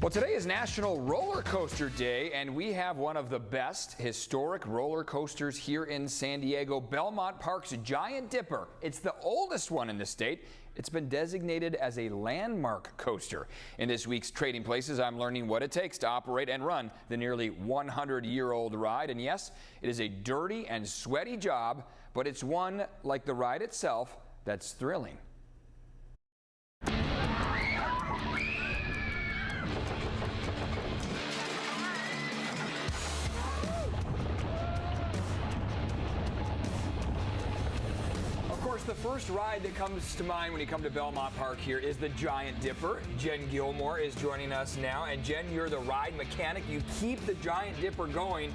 Well, today is National Roller Coaster Day, and we have one of the best historic roller coasters here in San Diego, Belmont Park's Giant Dipper. It's the oldest one in the state. It's been designated as a landmark coaster. In this week's Trading Places, I'm learning what it takes to operate and run the nearly 100-year-old ride. And yes, it is a dirty and sweaty job, but it's one, like the ride itself, that's thrilling. Of course, the first ride that comes to mind when you come to Belmont Park here is the Giant Dipper. Jen Gilmore is joining us now. And Jen, you're the ride mechanic. You keep the Giant Dipper going.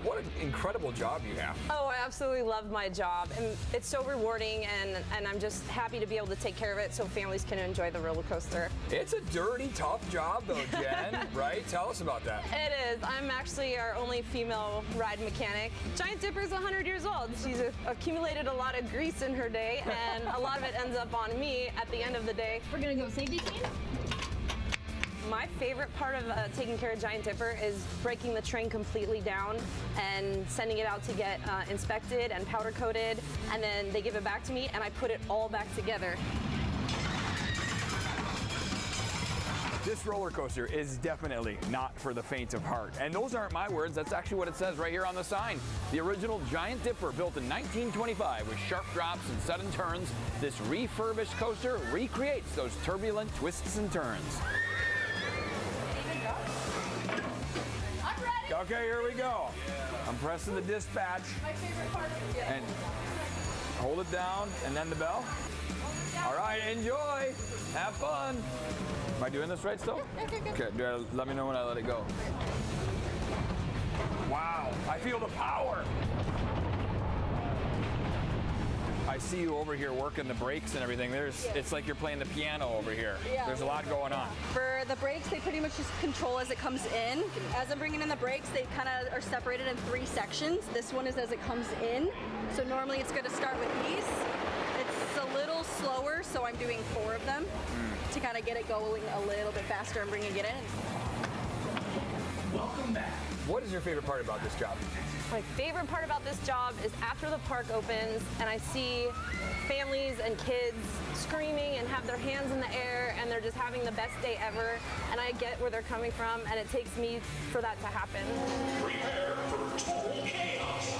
What an incredible job you have. Oh, I absolutely love my job. And it's so rewarding, and I'm just happy to be able to take care of it so families can enjoy the roller coaster. It's a dirty, tough job, though, Jen, right? Tell us about that. It is. I'm actually our only female ride mechanic. Giant Dipper's 100 years old. She's accumulated a lot of grease in her day, and a lot of it ends up on me at the end of the day. We're gonna go safety scene. My favorite part of taking care of Giant Dipper is breaking the train completely down and sending it out to get inspected and powder coated, and then they give it back to me and I put it all back together. This roller coaster is definitely not for the faint of heart. And those aren't my words, that's actually what it says right here on the sign. The original Giant Dipper, built in 1925 with sharp drops and sudden turns, this refurbished coaster recreates those turbulent twists and turns. I'm ready. Okay, here we go. I'm pressing the dispatch. My favorite part of it. And hold it down, and then the bell. All right, enjoy. Have fun. Am I doing this right still? Okay, let me know when I let it go. Wow, I feel the power. I see you over here working the brakes and everything. It's like you're playing the piano over here. Yeah. There's a lot going on. For the brakes, they pretty much just control as it comes in. As I'm bringing in the brakes, they kind of are separated in 3 sections. This one is as it comes in. So normally it's going to start with these. It's a little slower, so I'm doing 4 of them to kind of get it going a little bit faster and bringing it in. Welcome back. What is your favorite part about this job? My favorite part about this job is after the park opens and I see families and kids screaming and have their hands in the air and they're just having the best day ever, and I get where they're coming from, and it takes me for that to happen. Prepare for total chaos.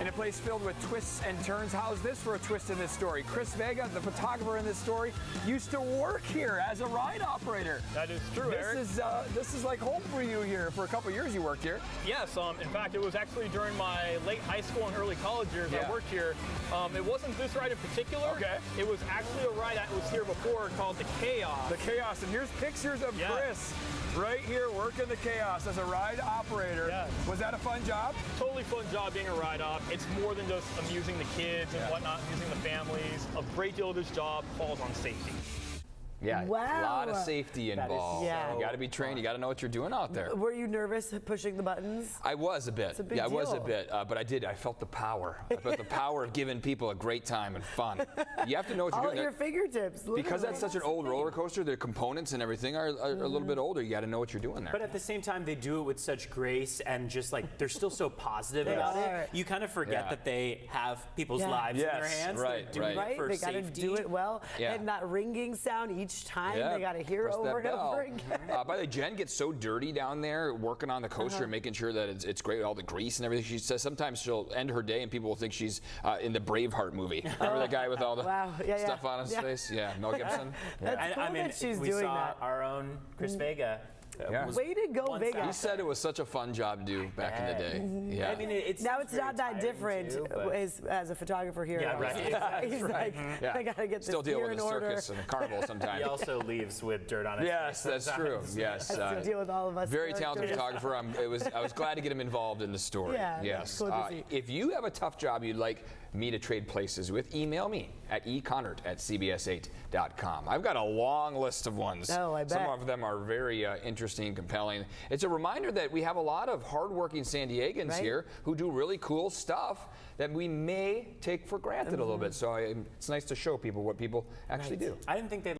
In a place filled with twists and turns, how's this for a twist in this story? Chris Vega, the photographer in this story, used to work here as a ride operator. That is true, Eric. This is like home for you here. For a couple years you worked here. Yes, in fact, it was actually during my late high school and early college years I worked here. It wasn't this ride in particular. Okay. It was actually a ride that was here before called the Chaos. The Chaos, and here's pictures of Chris right here working the Chaos as a ride operator. Yes. Was that a fun job? Totally fun job being a ride op. It's more than just amusing the kids and whatnot, amusing the families. A great deal of this job falls on safety. Yeah, Wow. a lot of safety involved. Yeah. You got to be trained. You got to know what you're doing out there. Were you nervous pushing the buttons? I was a bit. It's a big I was a deal. bit, but I felt the power. I felt the power of giving people a great time and fun. You have to know what you're All doing. at your fingertips. Because literally. that's such an old roller coaster, the components and everything are a little bit older. You got to know what you're doing there. But at the same time, they do it with such grace and just like they're still so positive about are. it. You kind of forget that they have people's lives in their hands. Right, They're doing right. it for They got to safety. do it well, Yeah. and that ringing sound each time they got to hear Press that over and bell. over again. By the way, Jen gets so dirty down there working on the coaster and making sure that it's great with all the grease and everything. She says sometimes she'll end her day and people will think she's in the Braveheart movie. Remember that guy with all the stuff on his face? Yeah, Mel Gibson. That's cool that she's we doing saw that. our own Chris Vega. was Way to go, one Vega. He said it was such a fun job to do back in the day. Yeah. I mean, it's Now it's very not that tiring different too, but- as a photographer here. Yeah, right. He's like, Yeah. I gotta get this Still deal gear with in the order. circus and the carnival sometimes. He also leaves with dirt on his Yes, face that's true. sometimes. Yes. Has to deal with all of us Very talented characters. photographer. I was glad to get him involved in the story. Yeah, Yes. cool to see. If you have a tough job you'd like me to trade places with, email me at econard@cbs8.com. I've got a long list of ones. Oh, I bet. Some of them are very interesting and compelling. It's a reminder that we have a lot of hardworking San Diegans Right. here who do really cool stuff that we may take for granted a little bit. So it's nice to show people what people actually do. I didn't think they'd